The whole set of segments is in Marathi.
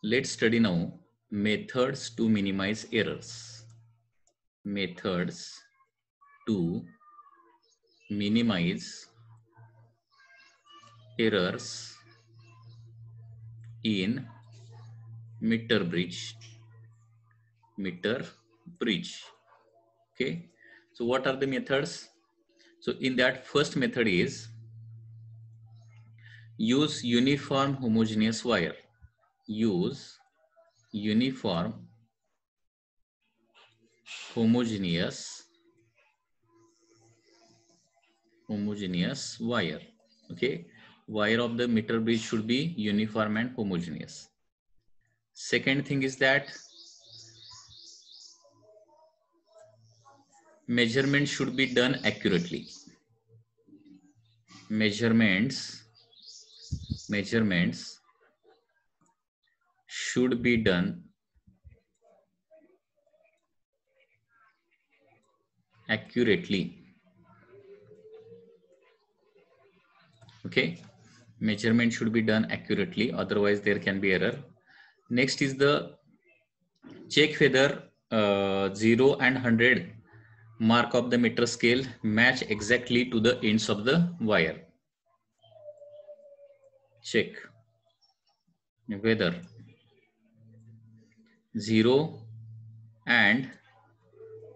Let's study now methods to minimize errors. Methods to minimize errors in meter bridge. Okay, so what are the methods? So in that, first method is use uniform homogeneous wire. Use uniform homogeneous wire. Okay, wire of the meter bridge should be uniform and homogeneous. Second thing is that measurement should be done accurately. Measurements should be done accurately. Okay, measurement should be done accurately, otherwise there can be error. Next is the check whether 0 and 100 mark of the meter scale match exactly to the ends of the wire. Check whether 0 and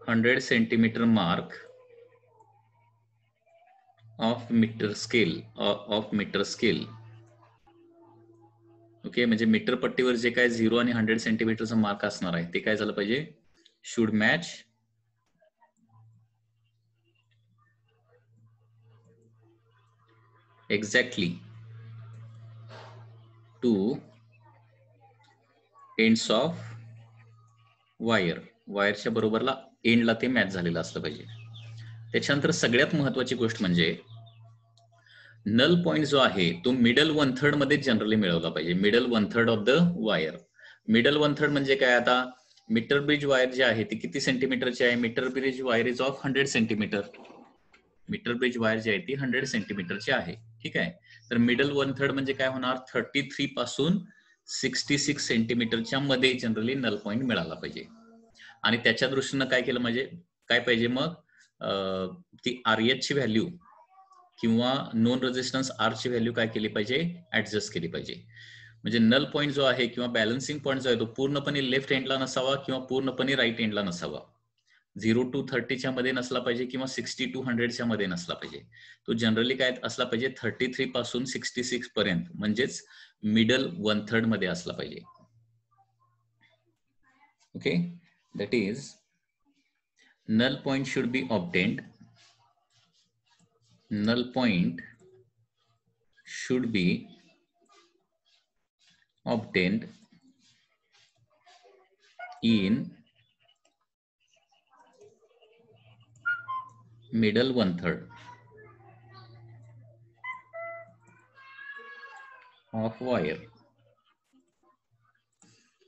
100 centimeter mark of meter scale okay, म्हणजे मीटर पट्टीवर जे काय 0 आणि 100 सेंटीमीटरचा मार्क असणार आहे ते काय झालं पाहिजे, should match exactly two ends of wire. वायरच्या बरोबरला एंडला ते मॅच झालेलं असलं पाहिजे. त्याच्यानंतर सगळ्यात महत्वाची गोष्ट म्हणजे नल पॉइंट जो आहे तो मिडल 1/3 मध्ये जनरली मिळवला पाहिजे. Middle 1/3 of the wire. Middle 1/3 म्हणजे काय, आता मीटर ब्रिज वायर जे आहे ती किती सेंटीमीटरची आहे, metre bridge wire is of 100 centimetre. Metre bridge wire जी आहे ती 100 सेंटीमीटरची आहे. ठीक आहे, तर मिडल 1/3 म्हणजे काय होणार, 33 पासून 66 सेंटीमीटरच्या मध्ये जनरली नल पॉइंट मिळाला पाहिजे. आणि त्याच्या दृष्टीनं काय केलं म्हणजे काय पाहिजे, मग ती RH ची व्हॅल्यू किंवा नॉन रेजिस्टन्स R ची व्हॅल्यू काय केली पाहिजे, ऍडजस्ट केली पाहिजे. म्हणजे नल पॉइंट जो आहे किंवा बॅलन्सिंग पॉइंट जो आहे तो पूर्णपणे लेफ्ट एंडला नसावा किंवा पूर्णपणे राईट एंडला नसावा. 0 to 30 च्या मध्ये नसला पाहिजे किंवा 60 to 100 च्या मध्ये नसला पाहिजे. तो जनरली काय असला पाहिजे, 33 पासून 66 पर्यंत, म्हणजेच मिडल 1/3 मध्ये असला पाहिजे. Okay, that is null point should be obtained. Null point should be obtained in middle 1/3 of wire.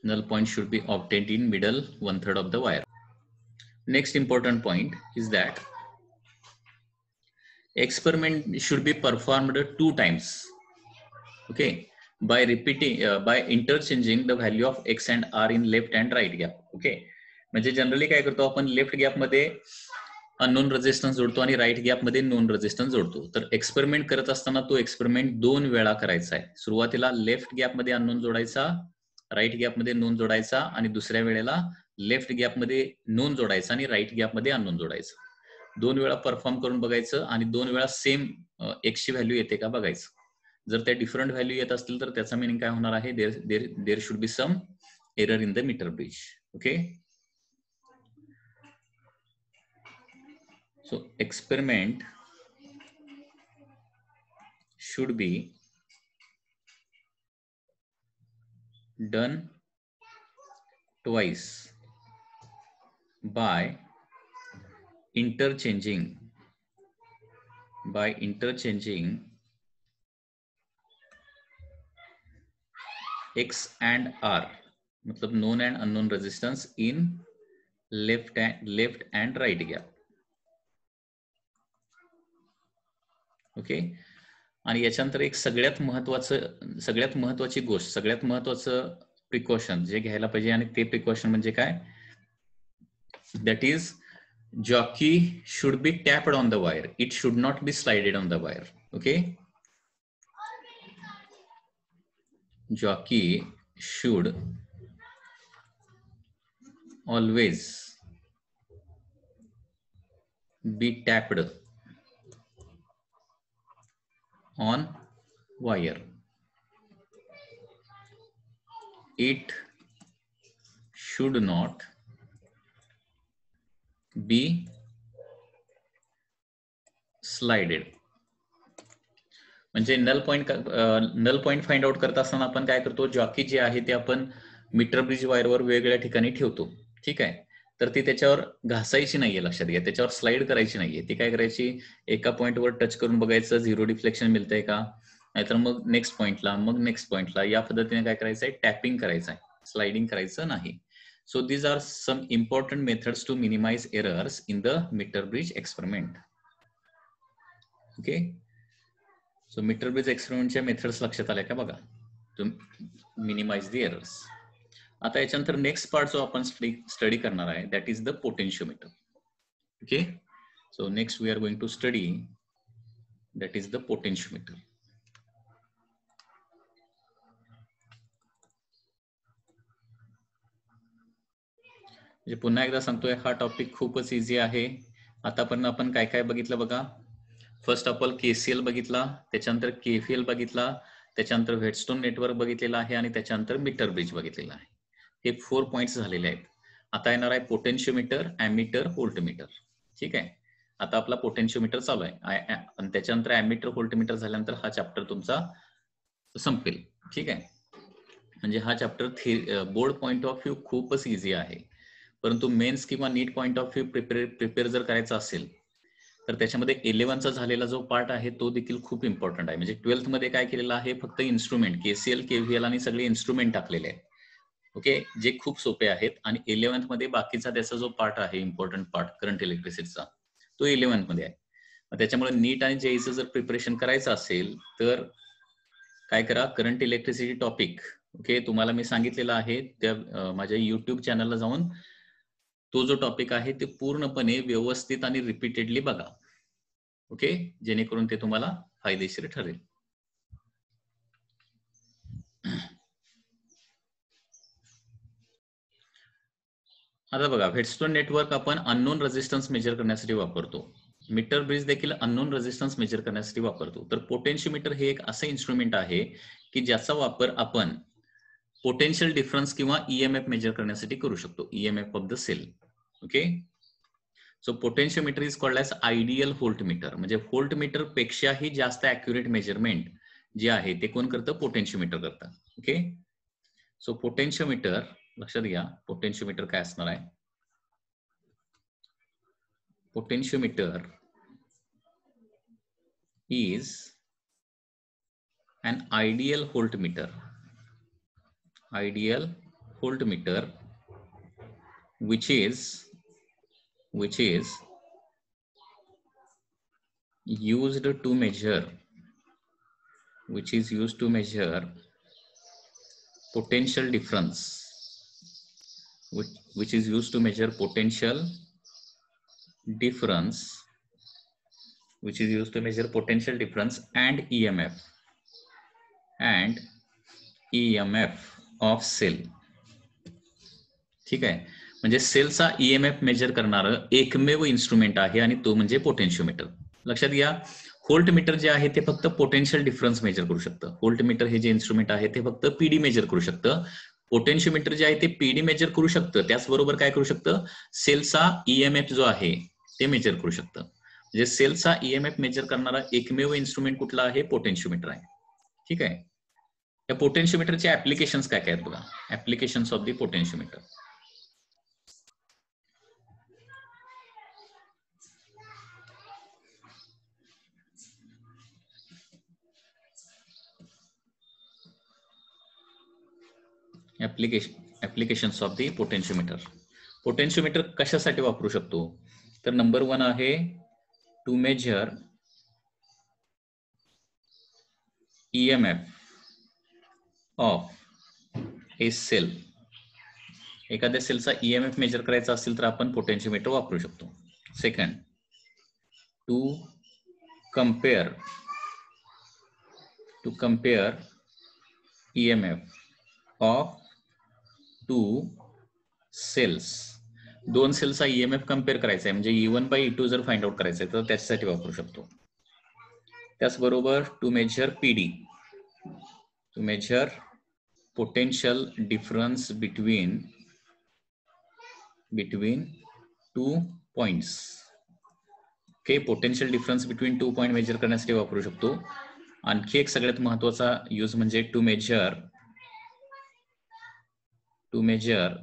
Null point should be obtained in middle 1/3 of the wire. Next important point is that experiment should be performed 2 times. Okay, by repeating by interchanging the value of x and r in left and right gap. Okay, म्हणजे जनरली काय करतो आपण, लेफ्ट गॅप मध्ये अननोन रेजिस्टन्स जोडतो आणि राईट गॅप मध्ये नोन रेजिस्टन्स जोडतो. तर एक्सपेरिमेंट करत असताना तो एक्सपेरिमेंट 2 वेळा करायचा आहे. सुरुवातीला लेफ्ट गॅप मध्ये अननोन जोडायचा, राईट गॅप मध्ये नोन जोडायचा, आणि दुसऱ्या वेळेला लेफ्ट गॅप मध्ये नोन जोडायचा आणि राईट गॅप मध्ये अननोन जोडायचं. 2 वेळा परफॉर्म करून बघायचं आणि 2 वेळा सेम x ची व्हॅल्यू येते का बघायचं. जर त्या डिफरंट व्हॅल्यू येत असतील तर त्याचा मीनिंग काय होणार आहे, there should be some error in the metre bridge. Okay, so experiment should be done twice by interchanging x and r, मतलब known and unknown resistance in left and right gap. Okay, आणि याच्यानंतर एक सगळ्यात महत्वाची गोष्ट, सगळ्यात महत्वाचं प्रिकॉशन जे घ्यायला पाहिजे, आणि ते प्रिकॉशन म्हणजे काय, that is jockey should be tapped on the wire, it should not be slided on the wire. Okay, jockey should always be tapped on wire, it should not be slided. म्हणजे नल पॉइंट फाइंड आउट करत असताना आपण काय करतो, जॉकी जे आहे ते आपण मीटर ब्रिज वायरवर वेगवेगळ्या ठिकाणी ठेवतो. ठीक आहे, तर ती त्याच्यावर घासायची नाहीये, लक्षात घ्या, त्याच्यावर स्लाइड करायची नाहीये. ती काय करायची, एका पॉइंटवर टच करून बघायचं झिरो डिफ्लेक्शन मिळतंय का, नाहीतर मग नेक्स्ट पॉइंटला, मग नेक्स्ट पॉइंटला, या पद्धतीने काय करायचंय, टॅपिंग करायचं आहे, स्लाइडिंग करायचं नाही. So these are some important methods to minimize errors in the metre bridge experiment. Okay, so metre bridge एक्सपेरिमेंटच्या मेथड्स लक्षात आल्या का बघा, टू मिनिमाइज द एरर्स. आता याच्यानंतर नेक्स्ट पार्ट जो आपण स्टडी करणार आहे, that is the potentiometer. Okay, so next we are going to study that is the potentiometer. म्हणजे पुन्हा एकदा सांगतोय, हा टॉपिक खूपच इझी आहे. आतापर्यंत आपण काय काय बघितलं बघा. फर्स्ट आपण KCL बघितला, त्याच्यानंतर KVL बघितला, त्याच्यानंतर व्हेटस्टोन नेटवर्क बघितलेला आहे, आणि त्याच्यानंतर मीटर ब्रिज बघितलेला आहे. हे 4 पॉइंट्स झालेले आहेत. आता येणार आहे पोटेन्शियोमीटर, ॲमीटर, व्होल्टमीटर. ठीक आहे, आता आपला पोटेन्शियोमीटर चालू आहे, आणि त्याच्यानंतर ॲमीटर, व्होल्टमीटर झाल्यानंतर हा चॅप्टर तुमचा संपेल. ठीक आहे, म्हणजे हा chapter board point of view खूपच इझी आहे, परंतु मेन्स किंवा नीट पॉइंट ऑफ व्ह्यू प्रिपेअर जर करायचा असेल तर त्याच्यामध्ये 11चा झालेला जो पार्ट आहे तो देखील खूप इम्पॉर्टंट आहे. म्हणजे 12th मध्ये काय केलेलं आहे, फक्त इन्स्ट्रुमेंट KCL, KVL आणि सगळे इन्स्ट्रुमेंट टाकलेले आहेत. ओके, जे खूप सोपे आहेत. आणि 11th मध्ये बाकीचा त्याचा जो पार्ट आहे, इम्पॉर्टंट पार्ट करंट इलेक्ट्रिसिटीचा, तो 11th मध्ये आहे. त्याच्यामुळे नीट आणि JEEचं जर प्रिपरेशन करायचं असेल तर काय करा, करंट इलेक्ट्रिसिटी टॉपिक, ओके, तुम्हाला मी सांगितलेलं आहे त्या माझ्या YouTube चॅनलला जाऊन तो जो टॉपिक आहे ते पूर्णपणे व्यवस्थित आणि रिपीटेडली बघा. ओके, जेणेकरून ते तुम्हाला फायदेशीर ठरेल. आता बघा, व्हेटस्टोन नेटवर्क आपण अननोन रेझिस्टन्स मेजर करण्यासाठी वापरतो. मीटर ब्रिज देखील अननोन रेझिस्टन्स मेजर करण्यासाठी वापरतो. तर पोटेन्शियोमीटर हे एक असं इन्स्ट्रुमेंट आहे की ज्याचा वापर आपण पोटेन्शियल डिफरन्स किंवा EMF मेजर करण्यासाठी करू शकतो, EMF of the cell. Okay, so potentiometer is called as ideal voltmeter. म्हणजे व्होल्टमीटर पेक्षाही जास्त ॲक्युरेट मेजरमेंट जे आहे ते कोण करतं, पोटेन्शियोमीटर करतं. ओके, सो पोटेन्शियोमीटर लक्षात घ्या, पोटेन्शियोमीटर काय असणार आहे. Potentiometer is an ideal voltmeter which is used to measure potential difference, which is used to measure potential difference and EMF of cell. ठीक आहे, म्हणजे सेलचा EMF मेजर करणारं एकमेव इन्स्ट्रुमेंट आहे आणि तो म्हणजे पोटेन्शियोमीटर. लक्षात घ्या, व्होल्टमीटर जे आहे ते फक्त पोटेन्शियल डिफरन्स मेजर करू शकतं. व्होल्टमीटर हे जे इन्स्ट्रुमेंट आहे ते फक्त PD मेजर करू शकतं. पोटेन्शियोमीटर जे आहे ते PD मेजर करू शकतं, त्याचबरोबर काय करू शकतं, सेलचा EMF जो आहे ते मेजर करू शकतं. म्हणजे सेलचा EMF मेजर करणारा एकमेव इन्स्ट्रुमेंट कुठला आहे, पोटेन्शियोमीटर आहे. ठीक आहे, या पोटेन्शियोमीटरचे ऍप्लिकेशन्स काय काय आहेत बघा. Applications of the potentiometer. Applications of the potentiometer. Potentiometer कशासाठी वापरू शकतो, तर नंबर 1 आहे to measure EMF of a cell, एखाद्या सेलचा ईएमएफ मेजर करायचा असेल तर आपण पोटेन्शियोमीटर वापरू शकतो. Second, to compare EMF of two cells, दोन सेलचा ईएमएफ कम्पेअर करायचा आहे म्हणजे E1 बाय E2 जर फाइंड आउट करायचं आहे तर त्याच्यासाठी वापरू शकतो. त्याचबरोबर to measure PD, to measure potential difference between two points. Okay, potential difference between two point measure करण्यासाठी वापरू शकतो. आणखी एक सगळ्यात महत्वाचा यूज म्हणजे to measure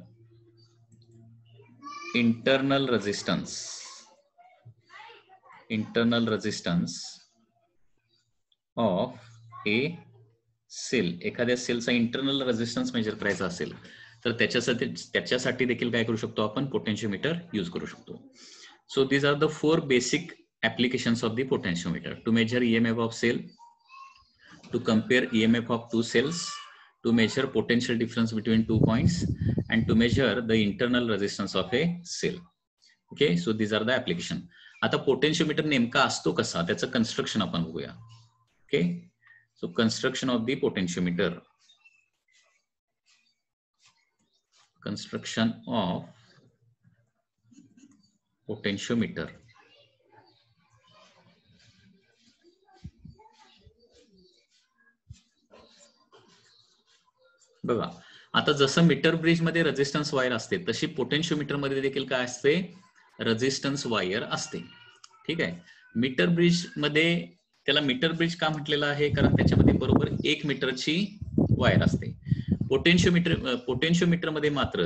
internal resistance of a cell. एखाद्या सेलचा इंटरनल रेजिस्टन्स मेजर करायचा असेल तर त्याच्यासाठी देखील काय करू शकतो आपण, पोटेन्शियोमीटर यूज करू शकतो. So these are the 4 basic applications of the potentiometer: to measure EMF of cell, to compare EMF of two cells, to measure potential difference between 2 points, and to measure the internal resistance of a cell. Okay, so these are the application. आता पोटेन्शियोमीटर नेमका असतो कसा त्याचं कन्स्ट्रक्शन आपण बघूया. Okay, so construction of the potentiometer. Construction of potentiometer. बघा, आता जसं मीटर ब्रिज मध्ये रेजिस्टन्स वायर असते तशी पोटेन्शियोमीटर मध्ये देखील काय असते, रेजिस्टन्स वायर असते. ठीक आहे, मीटर ब्रिज मध्ये त्याला मीटर ब्रिज का म्हटलेलं आहे, कारण त्याच्यामध्ये बरोबर 1 मीटरची वायर असते. पोटेन्शियोमीटर मध्ये मात्र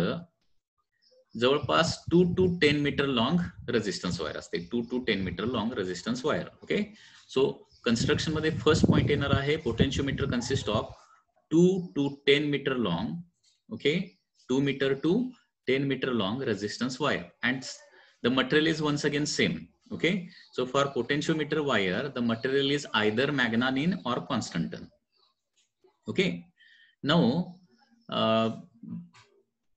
जवळपास 2 to 10 meter long resistance wire असते. 2 to 10 meter long resistance wire. Okay, so construction मध्ये फर्स्ट पॉइंट येणार आहे, potentiometer consist of 2 to 10 meter long, okay, 2 meter to 10 meter long resistance wire, and the material is once again same. Okay, so for potentiometer wire the material is either magnanin or constantan. Okay, now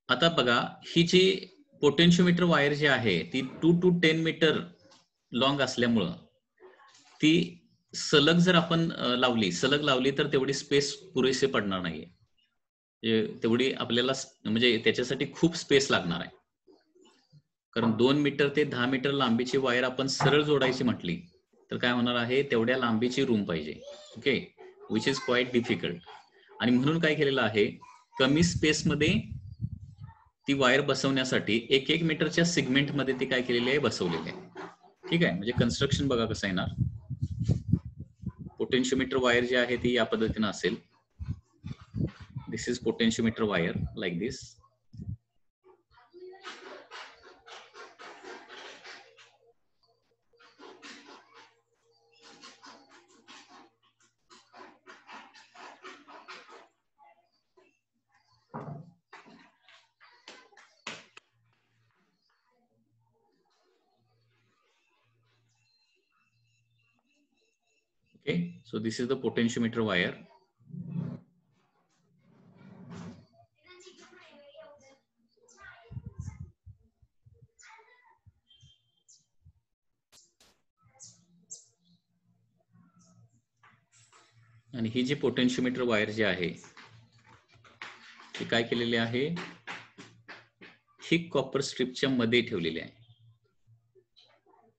आता बघा, ही जी पोटेन्शियोमीटर वायर जी आहे ती 2 to 10 मीटर लॉंग असल्यामुळं ती सलग जर आपण लावली तर तेवढी स्पेस पुरेसे पडणार नाहीये. तेवढी आपल्याला म्हणजे त्याच्यासाठी खूप स्पेस लागणार आहे. कारण 2 मीटर ते 10 मीटर लांबीची वायर आपण सरळ जोडायची म्हटली तर काय होणार आहे, तेवढ्या लांबीची रूम पाहिजे. Okay, which is quite difficult. आणि म्हणून काय केलेलं आहे, कमी स्पेस मध्ये ती वायर बसवण्यासाठी 1 मीटरच्या सिगमेंट मध्ये ती काय केलेली आहे, बसवलेली आहे. ठीक आहे, म्हणजे कन्स्ट्रक्शन बघा कसं येणार. पोटेन्शियोमीटर वायर जी आहे ती या पद्धतीने असेल. This is potentiometer wire like this. Okay, so this is the potentiometer wire. आणि ही जी पोटेन्शियोमीटर वायर जी आहे ती काय केलेली आहे, थिक कॉपर स्ट्रीपच्या मध्ये ठेवलेली आहे.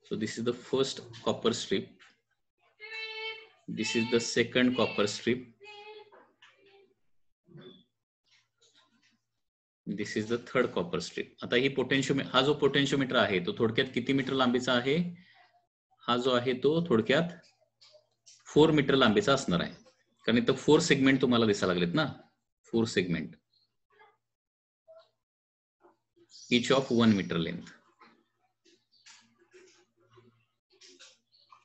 So this is the first copper strip, this is the second copper strip, this is the third copper strip. आता ही हा जो पोटेन्शियोमीटर आहे तो थोडक्यात किती मीटर लांबीचा आहे, हा जो आहे तो थोडक्यात 4 मीटर लांबीचा असणार आहे. कारण इथं 4 सेगमेंट तुम्हाला दिसायला लागलेत ना, 4 segment, each of 1 meter length.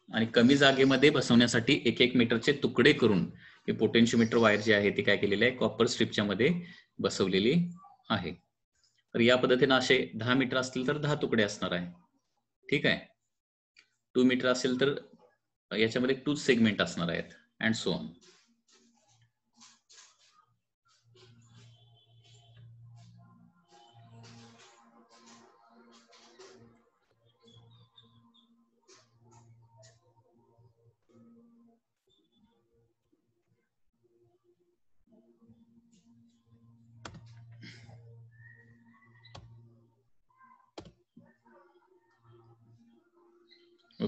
आणि कमी जागेमध्ये बसवण्यासाठी 1 मीटरचे तुकडे करून ही पोटेन्शियोमीटर वायर जी आहे ती काय केलेली आहे, कॉपर स्ट्रीपच्या मध्ये बसवलेली आहे. तर या पद्धतीने असे 10 मीटर असतील तर 10 तुकडे असणार आहे. ठीक आहे, 2 मीटर असेल तर याच्यामध्ये 2 सेगमेंट असणार आहेत, and so on.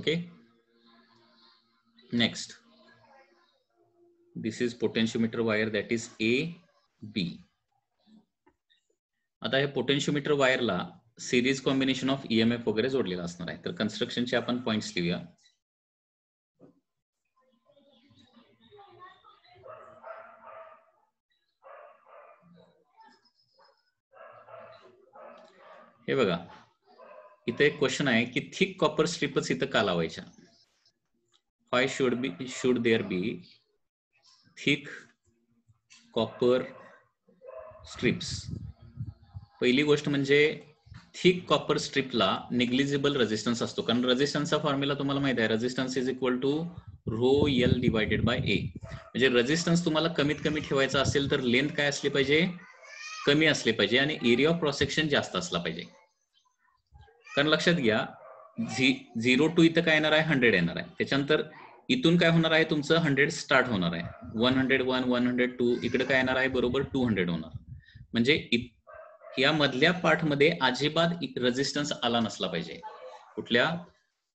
Okay. Next, this is potentiometer wire that is AB. आता हे पोटेन्शियोमीटर वायरला सिरीज कॉम्बिनेशन ऑफ EMF वगैरे जोडलेला असणार आहे. तर कन्स्ट्रक्शनचे आपण पॉइंट्स लिहूया. हे बघा, इथे एक क्वेश्चन आहे की थिक कॉपर स्ट्रिपच इथं का लावायच्या. Why should there be thick copper strips. पहिली गोष्ट म्हणजे थिक कॉपर स्ट्रिपला निग्लिजिबल रेजिस्टन्स असतो, कारण रेजिस्टन्सचा फॉर्म्युला तुम्हाला माहिती आहे, resistance is equal to ρL divided by A. म्हणजे रेजिस्टन्स तुम्हाला कमीत कमी ठेवायचा असेल तर लेंथ काय असली पाहिजे, कमी असले पाहिजे, आणि एरिया ऑफ क्रॉस सेक्शन जास्त असला पाहिजे. कारण लक्षात घ्या, 0 to इथं काय येणार आहे, 100 येणार आहे. त्याच्यानंतर इथून काय होणार आहे, तुमचं 100 स्टार्ट होणार आहे, 101, 102, इकडे काय येणार आहे, बरोबर 200 होणार. म्हणजे या मधल्या पार्ट मध्ये अजिबात रेजिस्टन्स आला नसला पाहिजे. कुठल्या,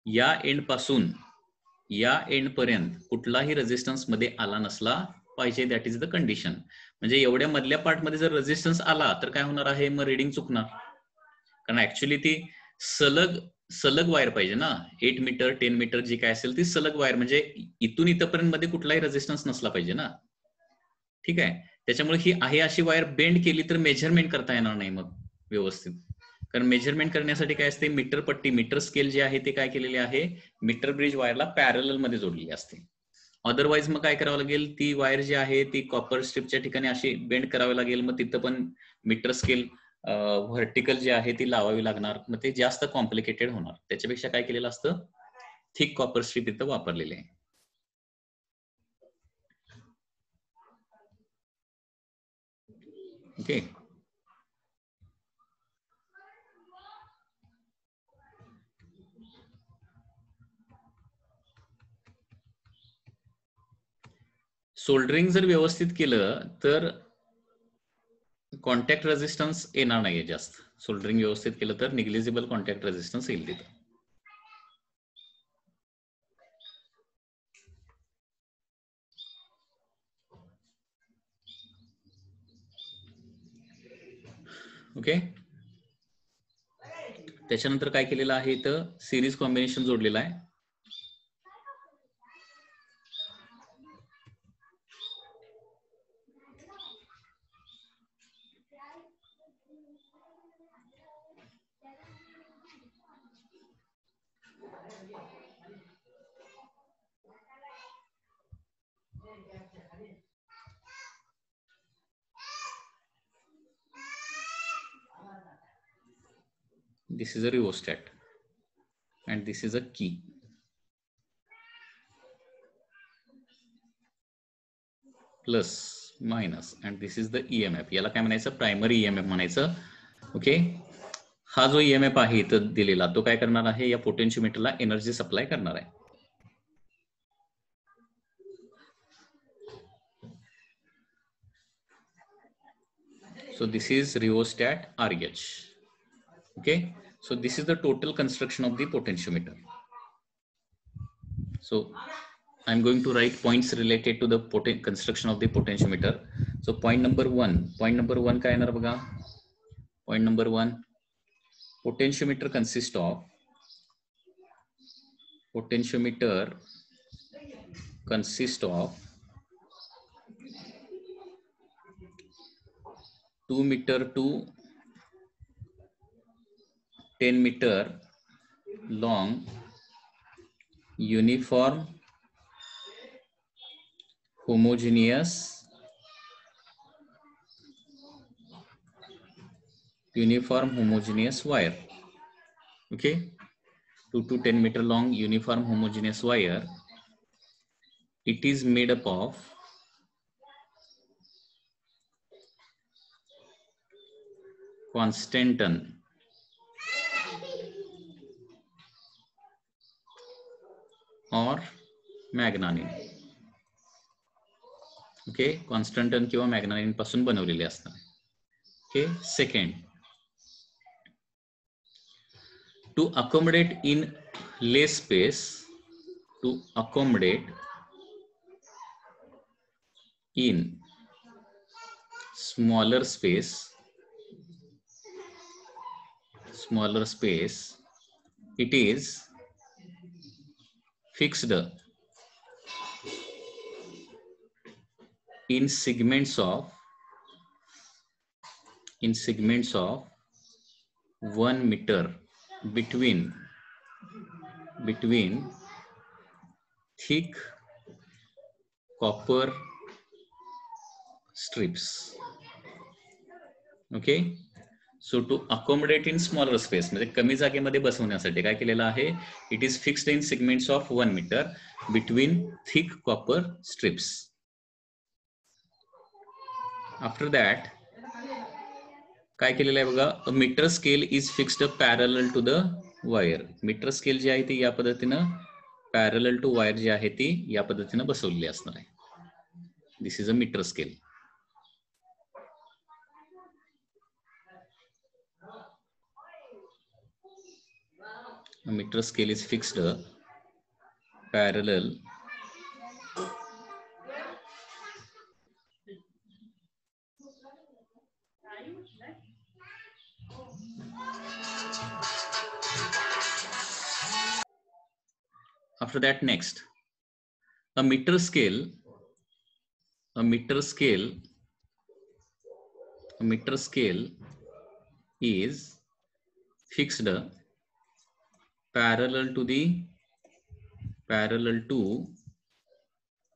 या एंड पासून या एंड पर्यंत कुठलाही रेजिस्टन्स मध्ये आला नसला पाहिजे. That is the condition. म्हणजे एवढ्या मधल्या पार्ट मध्ये जर रेजिस्टन्स आला तर काय होणार आहे, मग रीडिंग चुकणार. कारण ऍक्च्युली ती सलग वायर पाहिजे ना, 8 मीटर 10 मीटर जी काय असेल ती सलग वायर, म्हणजे इथून इथपर्यंत मध्ये कुठलाही रेजिस्टन्स नसला पाहिजे ना. ठीक आहे. त्याच्यामुळे ही आहे अशी वायर बेंड केली तर मेजरमेंट करता येणार नाही मग व्यवस्थित. कारण मेजरमेंट करण्यासाठी काय असते, मीटर पट्टी, मीटर स्केल जे आहे ते काय केलेले आहे, मीटर ब्रिज वायरला पॅरलल मध्ये जोडलेली असते. अदरवाईज मग काय करावं लागेल, ती वायर जी आहे ती कॉपर स्ट्रिपच्या ठिकाणी अशी बेंड करावी लागेल, मग तिथं पण मीटर स्केल व्हर्टिकल जी आहे ती लावावी लागणार, मग ते जास्त कॉम्प्लिकेटेड होणार. त्याच्यापेक्षा काय केलेलं असतं, थिक कॉपर स्ट्रिप इथं वापरलेले आहे. ओके. सोल्डरिंग जर व्यवस्थित केलं तर कॉन्टॅक्ट रेजिस्टन्स येणार नाहीये जास्त. सोल्डरिंग व्यवस्थित केलं तर निग्लिजिबल कॉन्टॅक्ट रेजिस्टन्स येईल तिथं. ओके. त्याच्यानंतर काय केलेलं आहे, इथं सिरीज कॉम्बिनेशन जोडलेलं आहे. This is a rheostat and this is a key. Plus, minus, and this is the EMF. याला काय म्हणायचं, प्रायमरी EMF म्हणायचं. ओके. हा जो EMF आहे इथं दिलेला तो काय करणार आहे, या पोटेन्शियोमीटरला एनर्जी सप्लाय करणार आहे. So this is rheostat RH. Okay. So this is the total construction of the potentiometer. So I'm going to write points related to the construction of the potentiometer. So point number one काय येणार बघा. Point number 1, potentiometer consists of 2 meter to 10 meter long uniform homogeneous wire. Okay, 2 to 10 meter long uniform homogeneous wire. It is made up of Constantan or manganin. Okay, constantan किंवा मॅग्नानिन पासून बनवलेले असतात. Okay. Second, to accommodate in less space, to accommodate in smaller space, it is fixed in segments of 1 meter between thick copper strips. Okay, so to accommodate in smaller space, म्हणजे कमी जागेमध्ये बसवण्यासाठी काय केलेलं आहे, it is fixed in segments of 1 metre between thick copper strips. After that काय केलेलं आहे बघा, a metre scale is fixed parallel to the wire. Metre scale जी आहे ती या पद्धतीनं पॅरलल टू वायर जी आहे ती या पद्धतीनं बसवलेली असणार आहे. This is a metre scale. A meter scale is fixed parallel after that next a meter scale is fixed parallel to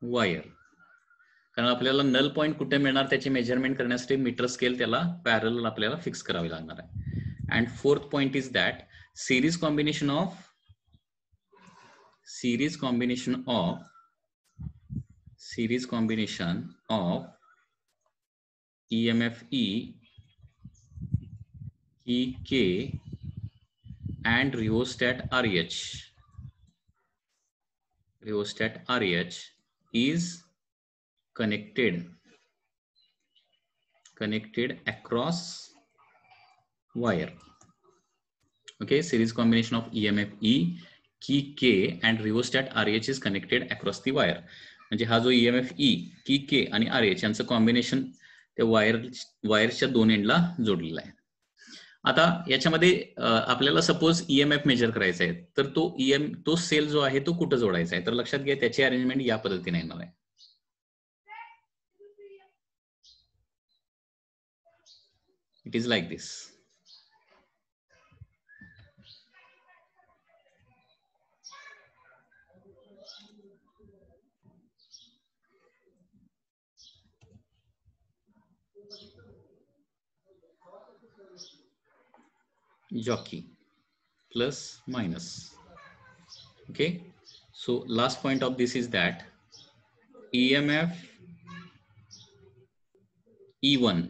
wire. कारण आपल्याला नल पॉइंट कुठे मिळणार त्याचे मेजरमेंट करण्यासाठी मीटर स्केल त्याला पॅरलल आपल्याला फिक्स करावी लागणार आहे. And fourth point is that series combination of EMF E, key K and rheostat RH is connected across wire. Okay, series combination of EMF E, key K and rheostat RH is connected across the wire. म्हणजे हा जो EMF E, key K आणि RH यांचं कॉम्बिनेशन त्या वायरच्या दोन एंडला जोडलेला आहे. आता याच्यामध्ये आपल्याला सपोज EMF मेजर करायचा आहे, तर तो सेल जो आहे तो कुठं जोडायचा आहे, तर लक्षात घ्या त्याची अरेंजमेंट या पद्धतीने येणार आहे. It is like this. Jockey plus minus. Okay, so last point of this is that EMF E1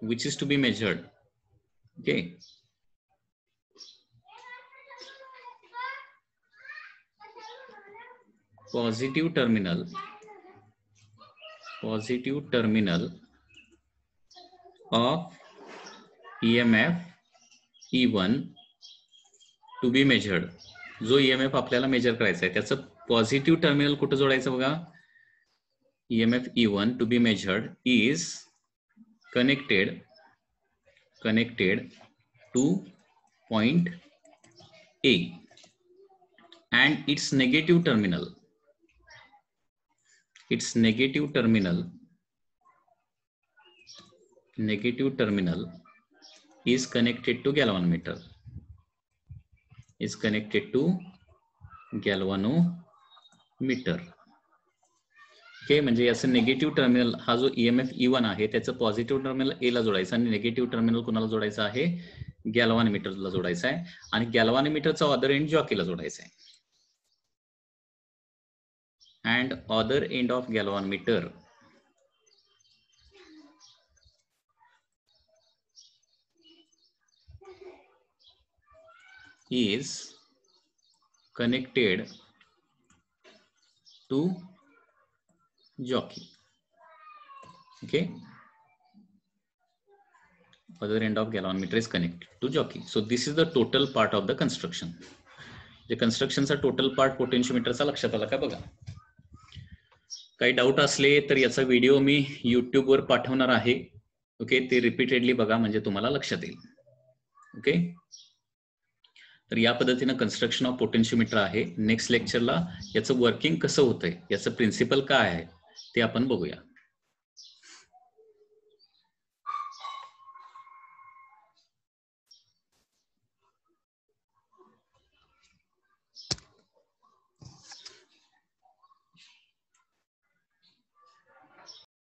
which is to be measured. Okay, positive terminal of EMF E1 to be measured. जो EMF आपल्याला मेजर करायचा आहे त्याचं पॉझिटिव्ह टर्मिनल कुठं जोडायचं बघा. EMF E1 to be measured is connected to point A and its negative terminal is connected to galvanometer. Okay, म्हणजे याचं निगेटिव्ह टर्मिनल हा जो EMF E1 आहे त्याचं पॉझिटिव्ह टर्मिनल A ला जोडायचं आणि निगेटिव्ह टर्मिनल कुणाला जोडायचं आहे, गॅल्व्हॅनोमीटरला जोडायचं आहे आणि गॅल्व्हॅनोमीटरचा अदर एंड जॉकीला जोडायचा आहे. And other end of galvanometer is connected to jockey. Okay, other end of galvanometer is connected to jockey. So this is the total part of the construction. जे कन्स्ट्रक्शनचा टोटल पार्ट पोटेन्शियोमीटरचा लक्षात आला का बघा. काही डाऊट असले तर याचा व्हिडिओ मी युट्यूबवर पाठवणार आहे. ओके, ते रिपीटेडली बघा म्हणजे तुम्हाला लक्षात येईल. ओके, तर या पद्धतीनं कन्स्ट्रक्शन ऑफ पोटेन्शियोमीटर आहे. नेक्स्ट लेक्चरला याचं वर्किंग कसं होतंय, याचं प्रिन्सिपल काय आहे ते आपण बघूया.